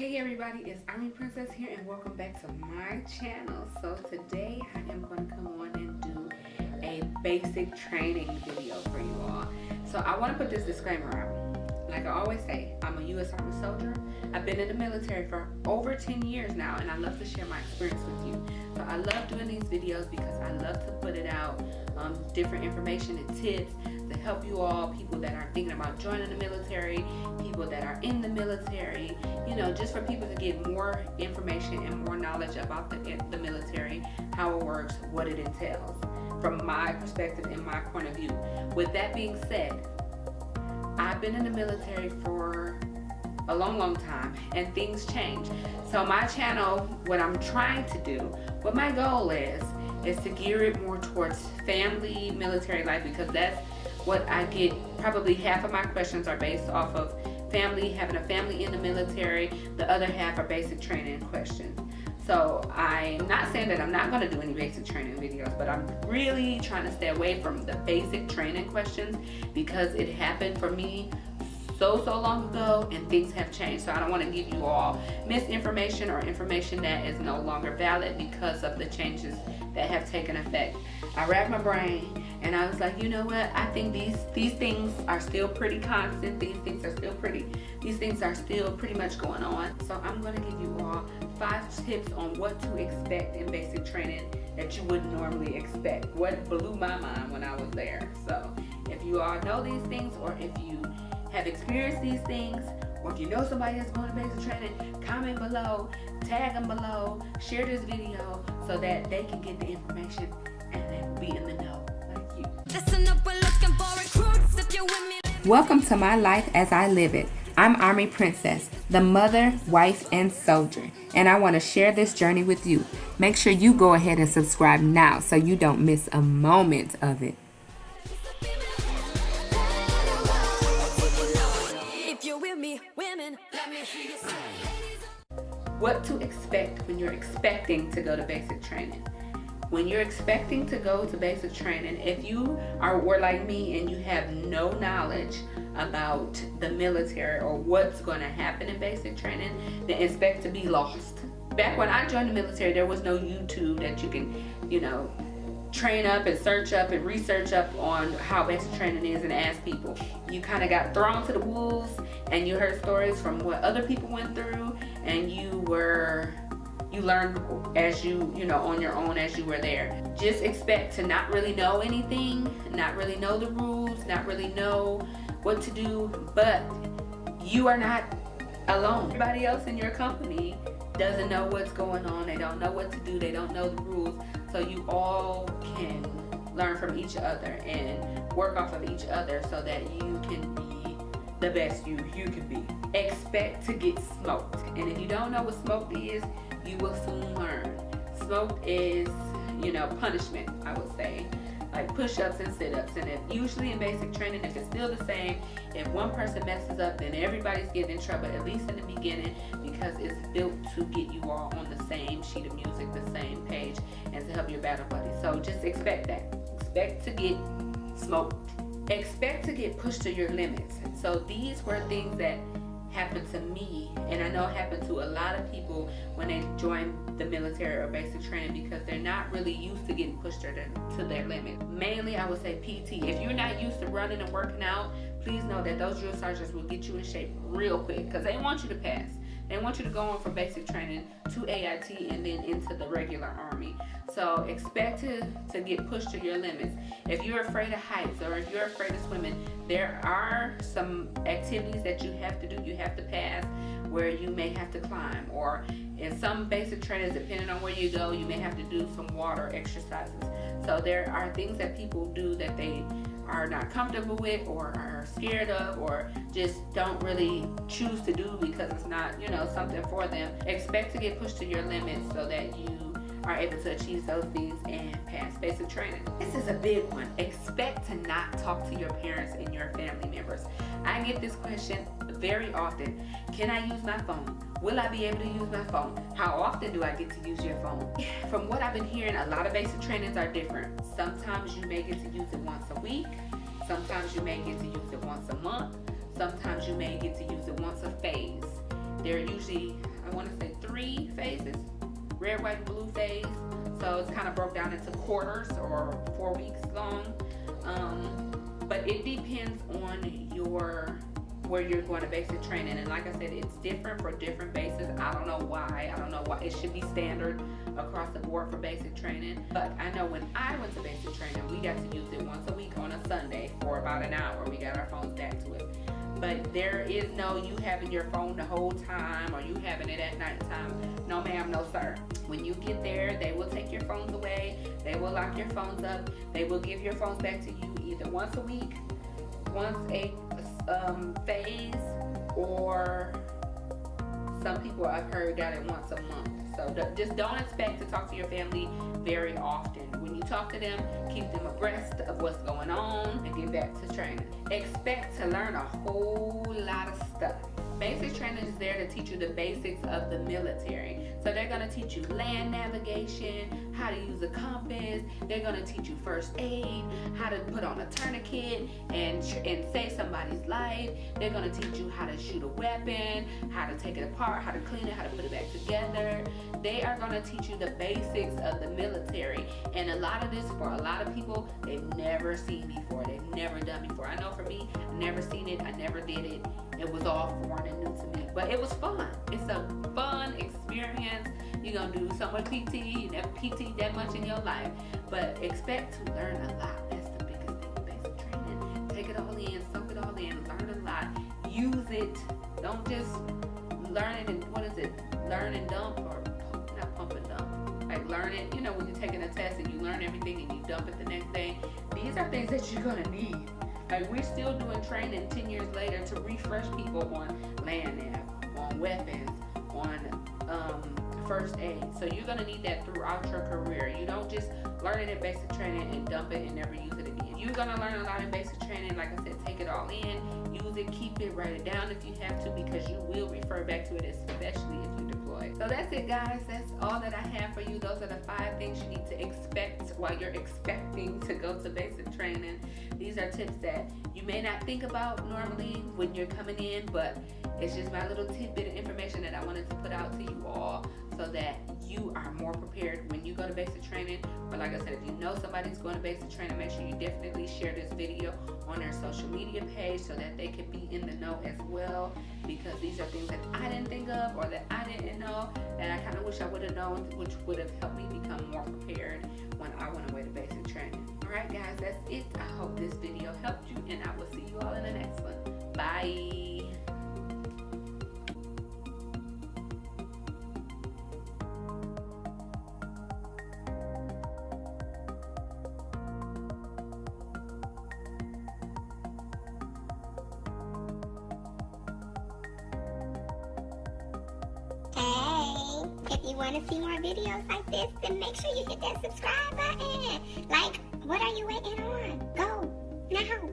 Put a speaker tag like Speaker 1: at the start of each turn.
Speaker 1: Hey everybody, it's Army Princess here and welcome back to my channel. So today I am going to come on and do a basic training video for you all. So I want to put this disclaimer out. Like I always say, I'm a U.S. Army soldier. I've been in the military for over 10 years now and I love to share my experience with you. So I love doing these videos because I love to put it out, different information and tips to help you all, people that are thinking about joining the military, people that are in the military, you know, just for people to get more information and more knowledge about the military, how it works, what it entails, from my perspective and my point of view. With that being said, I've been in the military for a long time and things change. So my channel, what I'm trying to do, what my goal is to gear it more towards family military life, because that's what I get. Probably half of my questions are based off of family, having a family in the military. The other half are basic training questions. So I'm not saying that I'm not going to do any basic training videos, but I'm really trying to stay away from the basic training questions because it happened for me so long ago and things have changed. So I don't want to give you all misinformation or information that is no longer valid because of the changes that have taken effect. I wrapped my brain and I was like, you know what, I think these things are still pretty constant. These things are still pretty much going on. So I'm going to give you all 5 tips on what to expect in basic training that you wouldn't normally expect. What blew my mind when I was there. So if you all know these things, or if you have experienced these things, or if you know somebody that's going to basic training, comment below, tag them below, share this video so that they can get the information and they will be in the know like you. Listen up, we're looking for recruits if you're with me. Welcome to my life as I live it. I'm Army Princess, the mother, wife, and soldier, and I want to share this journey with you. Make sure you go ahead and subscribe now so you don't miss a moment of it. What to expect when you're expecting to go to basic training. When you're expecting to go to basic training, if you were like me and you have no knowledge about the military or what's going to happen in basic training, then expect to be lost. Back when I joined the military, there was no YouTube that you can, you know, train up and search up and research up on how basic training is and ask people. You kind of got thrown to the wolves and you heard stories from what other people went through, and you learned as you know, on your own as you were there. Just expect to not really know anything, not really know the rules, not really know what to do, but you are not alone. Everybody else in your company doesn't know what's going on. They don't know what to do. They don't know the rules. So you all can learn from each other and work off of each other so that you can be the best you can be. Expect to get smoked. And if you don't know what smoked is, you will soon learn. Smoked is, you know, punishment, I would say. Like push-ups and sit-ups. And usually in basic training, if it's still the same, if one person messes up, then everybody's getting in trouble, at least in the beginning, because it's built to get you all on the same sheet of music, the same page, and to help your battle buddy. So just expect that. Expect to get smoked. Expect to get pushed to your limits. So these were things that happened to me, and I know it happened to a lot of people when they join the military or basic training, because they're not really used to getting pushed to their limit. Mainly, I would say PT. If you're not used to running and working out, please know that those drill sergeants will get you in shape real quick, because they want you to pass. They want you to go on from basic training to AIT and then into the regular Army. So expect to get pushed to your limits. If you're afraid of heights or if you're afraid of swimming, there are some activities that you have to do. You have to pass where you may have to climb, or in some basic trainings, depending on where you go, you may have to do some water exercises. So there are things that people do that they are not comfortable with or are scared of, or just don't really choose to do because it's not, you know, something for them. Expect to get pushed to your limits so that you are able to achieve those things and pass basic training. This is a big one. Expect to not talk to your parents and your family members. I get this question very often. Can I use my phone? Will I be able to use my phone? How often do I get to use your phone? From what I've been hearing, a lot of basic trainings are different. Sometimes you may get to use it once a week. Sometimes you may get to use it once a month. Sometimes you may get to use it once a phase. They're usually I want to say 3 phases, red, white, and blue phase. So it's kind of broke down into quarters or 4 weeks long. But it depends on where you're going to basic training, and like I said, it's different for different bases. I don't know why. It should be standard across the board for basic training, but I know when I went to basic training, we got to use it once a week on a Sunday for about an hour. We got our phones back to it, but there is no you having your phone the whole time or you having it at nighttime. No ma'am, no sir. When you get there, they will take your phones away, they will lock your phones up, they will give your phones back to you either once a week, once a phase, or some people I've heard got it once a month. So just don't expect to talk to your family very often. When you talk to them, keep them abreast of what's going on and get back to training. Expect to learn a whole lot of stuff. Basic training is there to teach you the basics of the military. So they're going to teach you land navigation, how to use a compass. They're going to teach you first aid, how to put on a tourniquet and save somebody's life. They're going to teach you how to shoot a weapon, how to take it apart, how to clean it, how to put it back together. They are going to teach you the basics of the military. And a lot of this, for a lot of people, they've never seen before. They've never done before. I know for me, I never seen it. I never did it. It was all foreign and new to me, but it was fun. It's a fun experience. You're gonna do so much PT. You never PT that much in your life, but expect to learn a lot. That's the biggest thing in basic training. Take it all in, soak it all in, learn a lot, use it. Don't just learn it and learn and dump, or not pump and dump. Like learn it, when you're taking a test and you learn everything and you dump it the next day. These are things that you're gonna need. Like we're still doing training 10 years later to refresh people on land nav, on weapons, on first aid. So you're gonna need that throughout your career. You don't just learn it in basic training and dump it and never use it again. You're gonna learn a lot in basic training. Like I said, take it all in, use it, keep it, write it down if you have to, because you will refer back to it, especially if you deploy. So that's it, guys. That's all that I have for you. Those are the 5 things you need to expect while you're expecting to go to basic training. These are tips that you may not think about normally when you're coming in, but it's just my little tidbit of information that I wanted to put out to you all so that you are more prepared when you go to basic training. But like I said, if you know somebody's going to basic training, make sure you definitely share this video on their social media page so that they can be in the know as well, because these are things that I didn't think of or that I didn't know that I kind of wish I would have known, which would have helped me become more prepared when I went away to basic training. Alright guys, that's it. I hope this video helped you, and I will see you all in the next one. Bye.
Speaker 2: Hey, if you want to see more videos like this, then make sure you hit that subscribe button. Like, what are you waiting on? Go now.